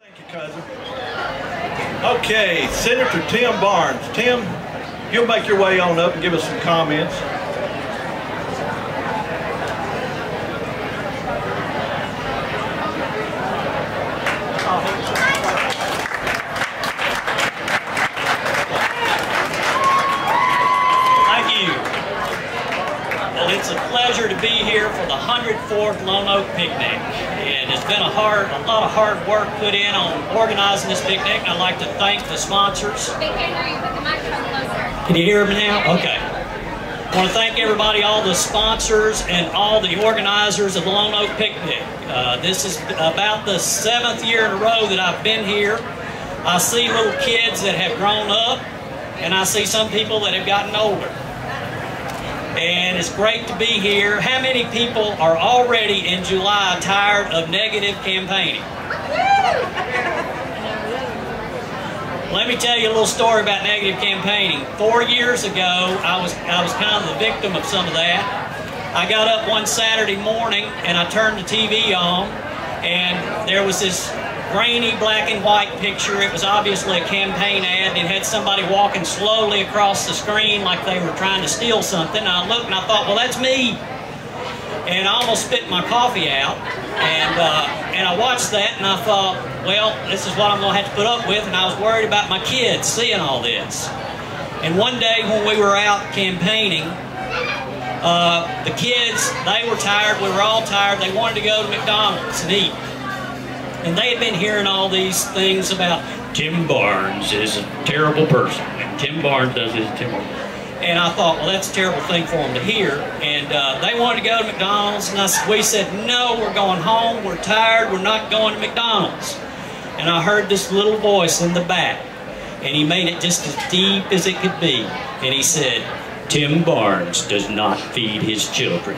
Thank you, cousin. Okay, Senator Tim Barnes. Tim, you'll make your way on up and give us some comments. It's a pleasure to be here for the 104th Lone Oak Picnic. And it's been a lot of hard work put in on organizing this picnic. And I'd like to thank the sponsors. Can you hear me now? Okay. I want to thank everybody, all the sponsors and all the organizers of the Lone Oak Picnic. This is about the 7th year in a row that I've been here. I see little kids that have grown up, and I see some people that have gotten older. And it's great to be here. How many people are already in July tired of negative campaigning? Let me tell you a little story about negative campaigning. 4 years ago, I was kind of the victim of some of that. I got up one Saturday morning and I turned the TV on, and there was this grainy black and white picture. It was obviously a campaign ad. It had somebody walking slowly across the screen like they were trying to steal something. And I looked and I thought, well, that's me. And I almost spit my coffee out. And I watched that and I thought, well, this is what I'm going to have to put up with. And I was worried about my kids seeing all this. And one day when we were out campaigning, the kids, they were tired. We were all tired. They wanted to go to McDonald's and eat. And they had been hearing all these things about Tim Barnes is a terrible person. And Tim Barnes does this, Tim Barnes. And I thought, well, that's a terrible thing for them to hear. And they wanted to go to McDonald's. And we said, no, we're going home. We're tired. We're not going to McDonald's. And I heard this little voice in the back. And he made it just as deep as it could be. And he said, Tim Barnes does not feed his children.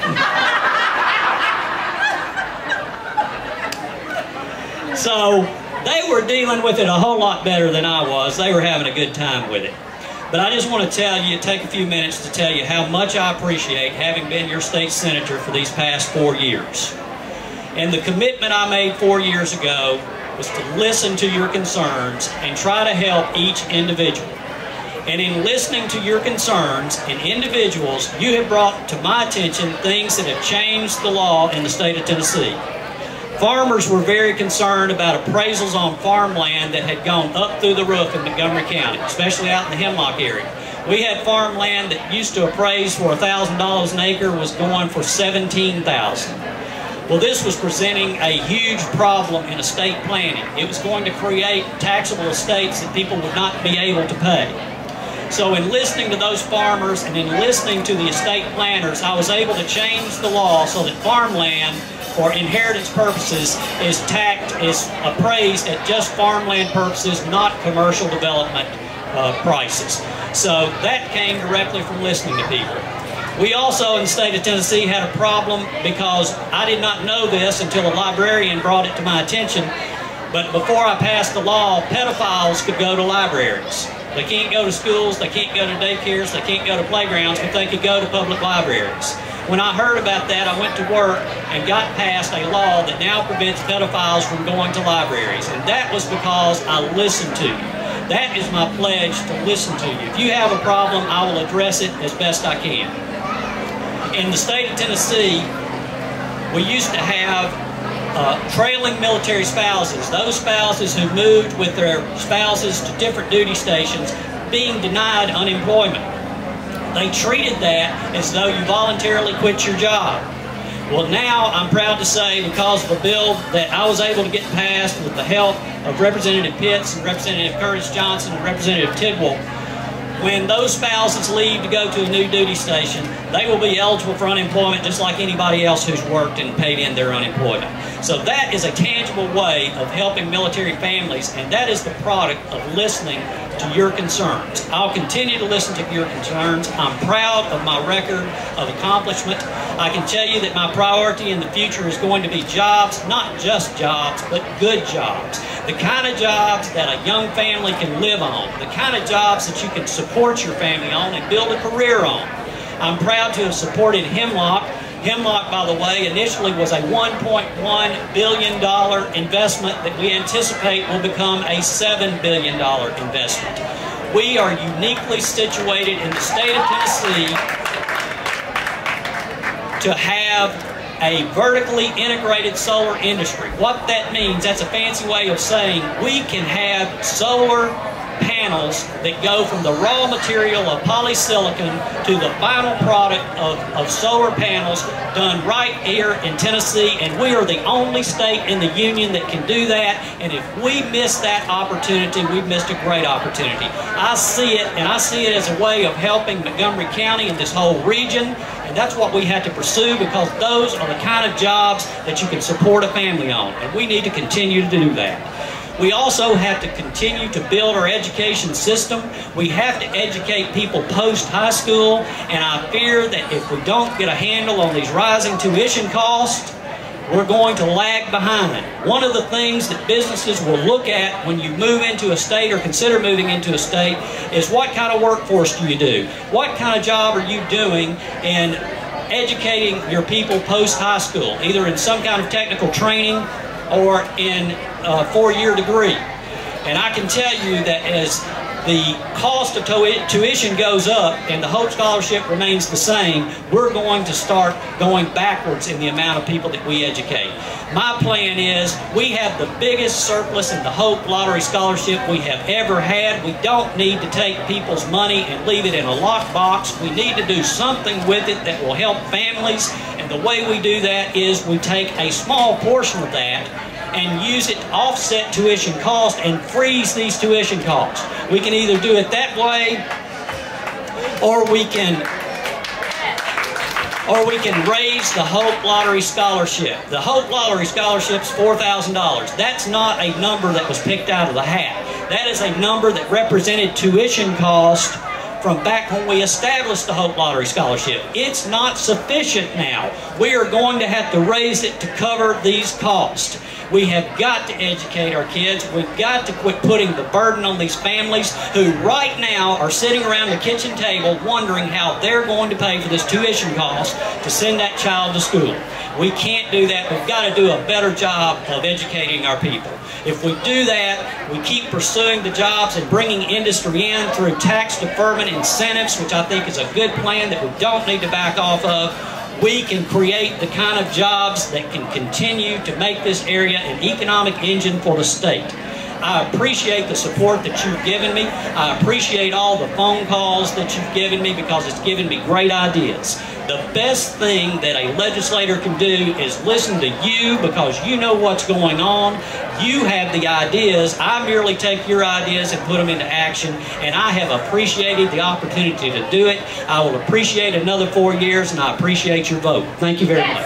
So they were dealing with it a whole lot better than I was. They were having a good time with it. But I just want to take a few minutes to tell you how much I appreciate having been your state senator for these past 4 years. And the commitment I made 4 years ago was to listen to your concerns and try to help each individual. And in listening to your concerns and individuals, you have brought to my attention things that have changed the law in the state of Tennessee. Farmers were very concerned about appraisals on farmland that had gone up through the roof in Montgomery County, especially out in the Hemlock area. We had farmland that used to appraise for $1,000 an acre was going for $17,000. Well, this was presenting a huge problem in estate planning. It was going to create taxable estates that people would not be able to pay. So in listening to those farmers and in listening to the estate planners, I was able to change the law so that farmland for inheritance purposes is appraised at just farmland purposes, not commercial development prices. So that came directly from listening to people. We also in the state of Tennessee had a problem because I did not know this until a librarian brought it to my attention, but before I passed the law, pedophiles could go to libraries. They can't go to schools, they can't go to daycares, they can't go to playgrounds, but they could go to public libraries. When I heard about that, I went to work and got passed a law that now prevents pedophiles from going to libraries. And that was because I listened to you. That is my pledge, to listen to you. If you have a problem, I will address it as best I can. In the state of Tennessee, we used to have trailing military spouses. Those spouses who moved with their spouses to different duty stations being denied unemployment. They treated that as though you voluntarily quit your job. Well, now I'm proud to say, because of a bill that I was able to get passed with the help of Representative Pitts and Representative Curtis Johnson and Representative Tidwell, when those spouses leave to go to a new duty station, they will be eligible for unemployment just like anybody else who's worked and paid in their unemployment. So that is a tangible way of helping military families, and that is the product of listening to your concerns. I'll continue to listen to your concerns. I'm proud of my record of accomplishment. I can tell you that my priority in the future is going to be jobs, not just jobs, but good jobs. The kind of jobs that a young family can live on. The kind of jobs that you can support your family on and build a career on. I'm proud to have supported Hemlock. Hemlock, by the way, initially was a $1.1 billion investment that we anticipate will become a $7 billion investment. We are uniquely situated in the state of Tennessee to have a vertically integrated solar industry. What that means, that's a fancy way of saying we can have solar panels that go from the raw material of polysilicon to the final product of solar panels done right here in Tennessee, and we are the only state in the union that can do that. And if we miss that opportunity, we've missed a great opportunity. I see it, and I see it as a way of helping Montgomery County and this whole region, and that's what we have to pursue, because those are the kind of jobs that you can support a family on, and we need to continue to do that. We also have to continue to build our education system. We have to educate people post-high school, and I fear that if we don't get a handle on these rising tuition costs, we're going to lag behind. One of the things that businesses will look at when you move into a state or consider moving into a state is what kind of workforce do you do? What kind of job are you doing in educating your people post-high school, either in some kind of technical training or in a four-year degree. And I can tell you that as the cost of tuition goes up and the Hope Scholarship remains the same, we're going to start going backwards in the amount of people that we educate. My plan is we have the biggest surplus in the Hope Lottery Scholarship we have ever had. We don't need to take people's money and leave it in a lockbox. We need to do something with it that will help families, and the way we do that is we take a small portion of that and use it to offset tuition costs and freeze these tuition costs. We can either do it that way, or we can raise the Hope Lottery Scholarship. The Hope Lottery Scholarship's $4,000. That's not a number that was picked out of the hat. That is a number that represented tuition cost from back when we established the Hope Lottery Scholarship. It's not sufficient now. We are going to have to raise it to cover these costs. We have got to educate our kids. We've got to quit putting the burden on these families who right now are sitting around the kitchen table wondering how they're going to pay for this tuition cost to send that child to school. We can't do that. We've got to do a better job of educating our people. If we do that, we keep pursuing the jobs and bringing industry in through tax deferment incentives, which I think is a good plan that we don't need to back off of. We can create the kind of jobs that can continue to make this area an economic engine for the state. I appreciate the support that you've given me. I appreciate all the phone calls that you've given me, because it's given me great ideas. The best thing that a legislator can do is listen to you, because you know what's going on. You have the ideas. I merely take your ideas and put them into action, and I have appreciated the opportunity to do it. I will appreciate another 4 years, and I appreciate your vote. Thank you very much.